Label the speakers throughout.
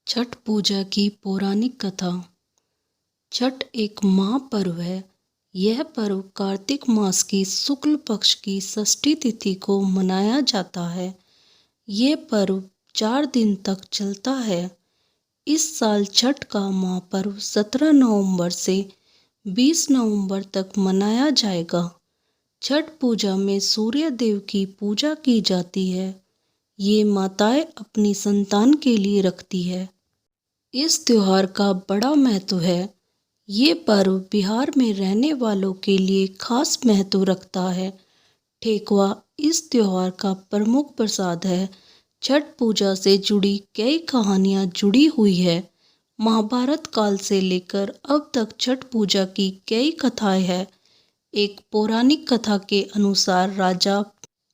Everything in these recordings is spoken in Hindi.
Speaker 1: छठ पूजा की पौराणिक कथा। छठ एक महापर्व है। यह पर्व कार्तिक मास की शुक्ल पक्ष की षष्ठी तिथि को मनाया जाता है। ये पर्व 4 दिन तक चलता है। इस साल छठ का महापर्व 17 नवंबर से 20 नवंबर तक मनाया जाएगा। छठ पूजा में सूर्य देव की पूजा की जाती है। ये माताएं अपनी संतान के लिए रखती है। इस त्योहार का बड़ा महत्व है। ये पर्व बिहार में रहने वालों के लिए खास महत्व रखता है। ठेकुआ इस त्योहार का प्रमुख प्रसाद है। छठ पूजा से जुड़ी कई कहानियाँ जुड़ी हुई है। महाभारत काल से लेकर अब तक छठ पूजा की कई कथाएं हैं। एक पौराणिक कथा के अनुसार राजा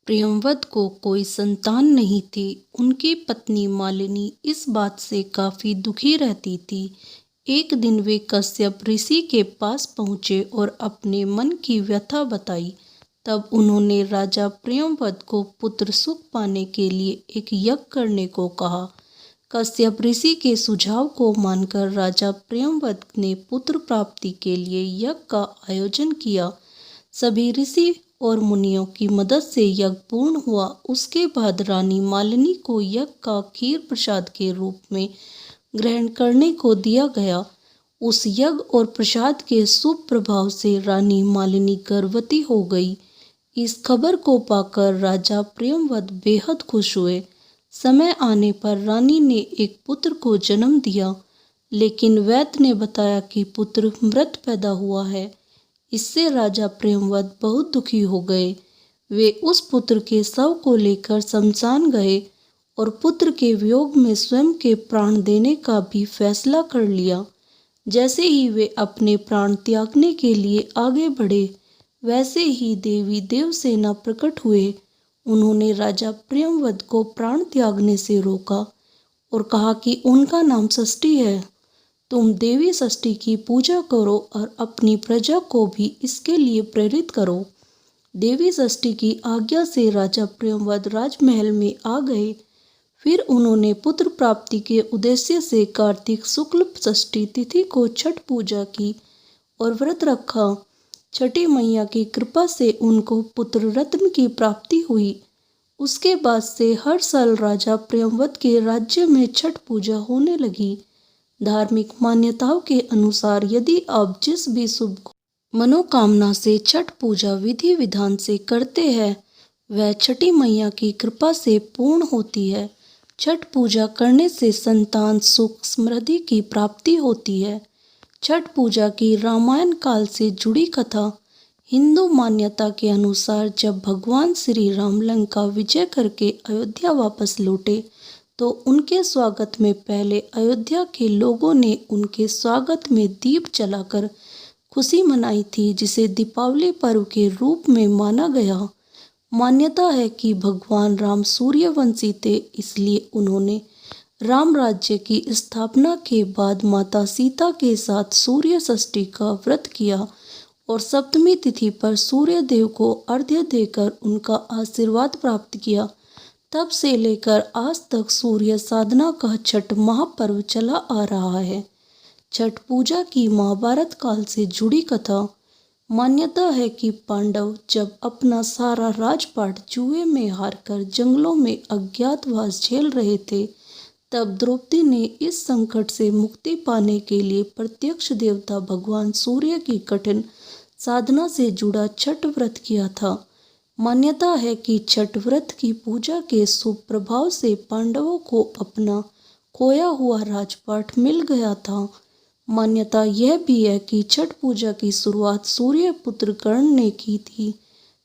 Speaker 1: प्रियंवद को कोई संतान नहीं थी। उनकी पत्नी मालिनी इस बात से काफी दुखी रहती थी। एक दिन वे कश्यप ऋषि के पास पहुंचे और अपने मन की व्यथा बताई। तब उन्होंने राजा प्रियंवद को पुत्र सुख पाने के लिए एक यज्ञ करने को कहा। कश्यप ऋषि के सुझाव को मानकर राजा प्रियंवद ने पुत्र प्राप्ति के लिए यज्ञ का आयोजन किया। सभी ऋषि और मुनियों की मदद से यज्ञ पूर्ण हुआ। उसके बाद रानी मालिनी को यज्ञ का खीर प्रसाद के रूप में ग्रहण करने को दिया गया। उस यज्ञ और प्रसाद के शुभ प्रभाव से रानी मालिनी गर्भवती हो गई। इस खबर को पाकर राजा प्रियंवद बेहद खुश हुए। समय आने पर रानी ने एक पुत्र को जन्म दिया, लेकिन वैद्य ने बताया कि पुत्र मृत पैदा हुआ है। इससे राजा प्रियंवद बहुत दुखी हो गए। वे उस पुत्र के शव को लेकर शमशान गए और पुत्र के वियोग में स्वयं के प्राण देने का भी फैसला कर लिया। जैसे ही वे अपने प्राण त्यागने के लिए आगे बढ़े, वैसे ही देवी देवसेना प्रकट हुए। उन्होंने राजा प्रियंवद को प्राण त्यागने से रोका और कहा कि उनका नाम षष्ठी है। तुम देवी षष्ठी की पूजा करो और अपनी प्रजा को भी इसके लिए प्रेरित करो। देवी षष्ठी की आज्ञा से राजा प्रियंवद राजमहल में आ गए। फिर उन्होंने पुत्र प्राप्ति के उद्देश्य से कार्तिक शुक्ल षष्ठी तिथि को छठ पूजा की और व्रत रखा। छठी मैया की कृपा से उनको पुत्र रत्न की प्राप्ति हुई। उसके बाद से हर साल राजा प्रियंवद के राज्य में छठ पूजा होने लगी। धार्मिक मान्यताओं के अनुसार यदि आप जिस भी शुभ मनोकामना से छठ पूजा विधि विधान से करते हैं, वह छठी मैया की कृपा से पूर्ण होती है। छठ पूजा करने से संतान सुख समृद्धि की प्राप्ति होती है। छठ पूजा की रामायण काल से जुड़ी कथा। हिंदू मान्यता के अनुसार जब भगवान श्री राम लंका विजय करके अयोध्या वापस लौटे, तो उनके स्वागत में पहले अयोध्या के लोगों ने उनके स्वागत में दीप जलाकर खुशी मनाई थी, जिसे दीपावली पर्व के रूप में माना गया। मान्यता है कि भगवान राम सूर्यवंशी थे, इसलिए उन्होंने राम राज्य की स्थापना के बाद माता सीता के साथ सूर्य षष्ठी का व्रत किया और सप्तमी तिथि पर सूर्य देव को अर्घ्य देकर उनका आशीर्वाद प्राप्त किया। तब से लेकर आज तक सूर्य साधना का छठ महापर्व चला आ रहा है। छठ पूजा की महाभारत काल से जुड़ी कथा। मान्यता है कि पांडव जब अपना सारा राजपाट जुए में हारकर जंगलों में अज्ञातवास झेल रहे थे, तब द्रौपदी ने इस संकट से मुक्ति पाने के लिए प्रत्यक्ष देवता भगवान सूर्य की कठिन साधना से जुड़ा छठ व्रत किया था। मान्यता है कि छठ व्रत की पूजा के शुभ प्रभाव से पांडवों को अपना खोया हुआ राजपाट मिल गया था। मान्यता यह भी है कि छठ पूजा की शुरुआत सूर्य पुत्र कर्ण ने की थी,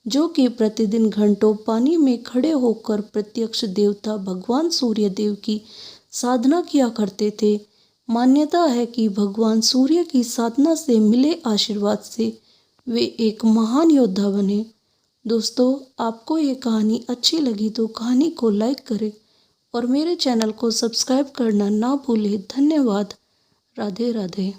Speaker 1: जो कि प्रतिदिन घंटों पानी में खड़े होकर प्रत्यक्ष देवता भगवान सूर्य देव की साधना किया करते थे। मान्यता है कि भगवान सूर्य की साधना से मिले आशीर्वाद से वे एक महान योद्धा बने। दोस्तों, आपको ये कहानी अच्छी लगी तो कहानी को लाइक करें और मेरे चैनल को सब्सक्राइब करना ना भूलें। धन्यवाद। राधे राधे।